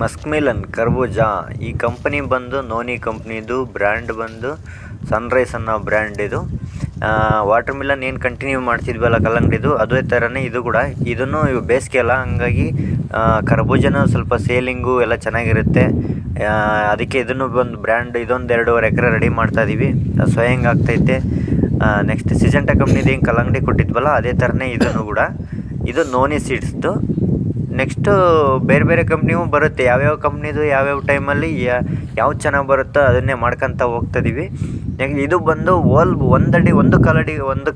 Musk Milan ಕರ್ಬೂಜ ಈ company ಬಂದು ನೋನಿ ಕಂಪ್ನಿದು, ಬ್ರ್ಯಾಂಡ್ ಬಂದು ಸನ್ರೈಸ್ ಅನ್ನೋ ಬ್ರ್ಯಾಂಡ್ ಇದು. ವಾಟರ್ ಮಿಲನ್ ಏನು ಕಂಟಿನ್ಯೂ ಮಾಡ್ತಿದ್ವಲ್ಲ ಕಲ್ಲಂಗಡಿದು, ಅದೇ ಥರನೇ ಇದು ಕೂಡ. ಇದನ್ನು ಬೇಸಿಗೆ ಅಲ್ಲ, ಹಂಗಾಗಿ ಕರ್ಬೂಜನೂ ಸ್ವಲ್ಪ ಸೇಲಿಂಗು ಎಲ್ಲ ಚೆನ್ನಾಗಿರುತ್ತೆ. ಅದಕ್ಕೆ ಇದನ್ನು ಒಂದು ಬ್ರ್ಯಾಂಡ್ ಇದೊಂದು 2.5 ಎಕರೆ ರೆಡಿ ಮಾಡ್ತಾಯಿದ್ದೀವಿ. ಸ್ವಯಂಗೆ ಆಗ್ತೈತೆ. ನೆಕ್ಸ್ಟ್ ಸಿಜೆಂಟಾ ಕಂಪ್ನಿದು ಏನು ಕಲ್ಲಂಗಡಿ ಕೊಟ್ಟಿದ್ವಲ್ಲ ಅದೇ ಥರನೇ ಇದನ್ನು ಕೂಡ. ಇದು ನೋನಿ ಸೀಡ್ಸ್ದು. ನೆಕ್ಸ್ಟು ಬೇರೆ ಬೇರೆ ಕಂಪ್ನಿಯೂ ಬರುತ್ತೆ. ಯಾವ್ಯಾವ ಕಂಪ್ನಿದು ಯಾವ್ಯಾವ ಟೈಮಲ್ಲಿ ಯಾವ್ದು ಚೆನ್ನಾಗಿ ಬರುತ್ತೋ ಅದನ್ನೇ ಮಾಡ್ಕೊತ ಹೋಗ್ತಿದ್ದೀವಿ. ಇದು ಬಂದು ಹೋಲ್ ಒಂದು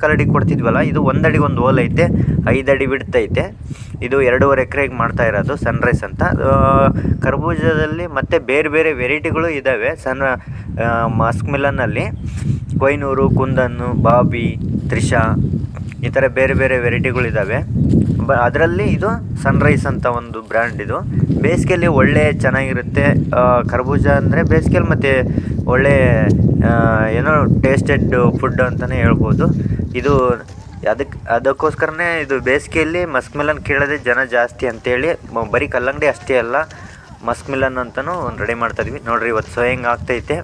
ಕಲ್ಲಡಿ ಕೊಡ್ತಿದ್ವಲ್ಲ, ಇದು 1 ಅಡಿಗೆ 1 ಹೋಲ್ ಐತೆ, 5 ಅಡಿ ಬಿಡ್ತೈತೆ. ಇದು 2.5 ಎಕರೆಗೆ ಮಾಡ್ತಾ ಇರೋದು ಸನ್ರೈಸ್ ಅಂತ. ಕರ್ಬೂಜದಲ್ಲಿ ಮತ್ತು ಬೇರೆ ಬೇರೆ ವೆರೈಟಿಗಳು ಇದ್ದಾವೆ. ಮಸ್ಕ್ ಮಿಲನ್ನಲ್ಲಿ ಕೊಯ್ನೂರು, ಕುಂದನ್ನು, ಬಾಬಿ, ತ್ರಿಷಾ ಈ ಥರ ಬೇರೆ ಬೇರೆ ವೆರೈಟಿಗಳಿದ್ದಾವೆ. ಅದರಲ್ಲಿ ಇದು ಸನ್ರೈಸ್ ಅಂತ ಒಂದು ಬ್ರ್ಯಾಂಡ್. ಇದು ಬೇಸಿಗೆಯಲ್ಲಿ ಒಳ್ಳೆ ಚೆನ್ನಾಗಿರುತ್ತೆ. ಕರ್ಬೂಜ ಅಂದರೆ ಬೇಸಿಗೆಯಲ್ಲಿ ಮತ್ತು ಒಳ್ಳೆ ಏನೋ ಟೇಸ್ಟೆಡ್ ಫುಡ್ ಅಂತಲೇ ಹೇಳ್ಬೋದು. ಇದು ಅದಕ್ಕೋಸ್ಕರನೇ ಇದು ಬೇಸಿಗೆಯಲ್ಲಿ ಮಸ್ಕ್ ಮಿಲನ್ ಕೇಳೋದೇ ಜನ ಜಾಸ್ತಿ ಅಂತೇಳಿ. ಬರೀ ಕಲ್ಲಂಗಡಿ ಅಷ್ಟೇ ಅಲ್ಲ, ಮಸ್ಕ್ ಮಿಲನ್ ಅಂತಲೂ ಒಂದು ರೆಡಿ ಮಾಡ್ತಾಯಿದ್ವಿ. ನೋಡಿರಿ, ಇವತ್ತು ಸ್ವಯಂಗೆ ಆಗ್ತೈತೆ,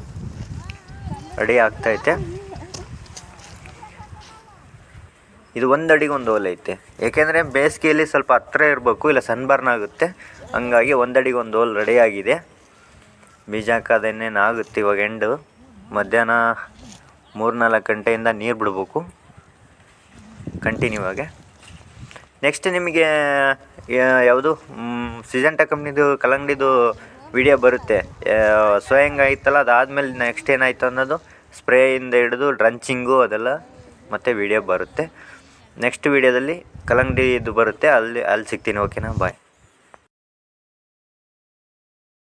ರೆಡಿ ಆಗ್ತೈತೆ. ಇದು 1 ಅಡಿಗೆ 1 ಹೋಲ್ ಐತೆ. ಏಕೆಂದರೆ ಬೇಸಿಗೆಯಲ್ಲಿ ಸ್ವಲ್ಪ ಹತ್ತಿರ ಇರಬೇಕು, ಇಲ್ಲ ಸನ್ಬರ್ನ್ ಆಗುತ್ತೆ. ಹಂಗಾಗಿ 1 ಅಡಿಗೆ 1 ಹೋಲ್ ರೆಡಿಯಾಗಿದೆ. ಬೀಜ ಹಾಕೋದೇನೇನು ಆಗುತ್ತೆ. ಇವಾಗ ಮಧ್ಯಾಹ್ನ 3-4 ಗಂಟೆಯಿಂದ ನೀರು ಬಿಡಬೇಕು ಕಂಟಿನ್ಯೂ ಆಗಿ. ನೆಕ್ಸ್ಟ್ ನಿಮಗೆ ಯಾವುದು ಸಿಜೆಂಟಾ ಕಂಪ್ನಿದು ಕಲ್ಲಂಗಡಿದು ವಿಡಿಯೋ ಬರುತ್ತೆ. ಸ್ವಯಂಗ ಆಯ್ತಲ್ಲ, ಅದಾದಮೇಲೆ ನೆಕ್ಸ್ಟ್ ಏನಾಯಿತು ಅನ್ನೋದು ಸ್ಪ್ರೇಯಿಂದ ಹಿಡಿದು ಡ್ರಂಚಿಂಗು ಅದೆಲ್ಲ ಮತ್ತು ವಿಡಿಯೋ ಬರುತ್ತೆ. ನೆಕ್ಸ್ಟ್ ವೀಡಿಯೋದಲ್ಲಿ ಕಲ್ಲಂಗಡಿ ಇದು ಬರುತ್ತೆ, ಅಲ್ಲಿ ಸಿಗ್ತೀನಿ. ಓಕೆನಾ, ಬಾಯ್.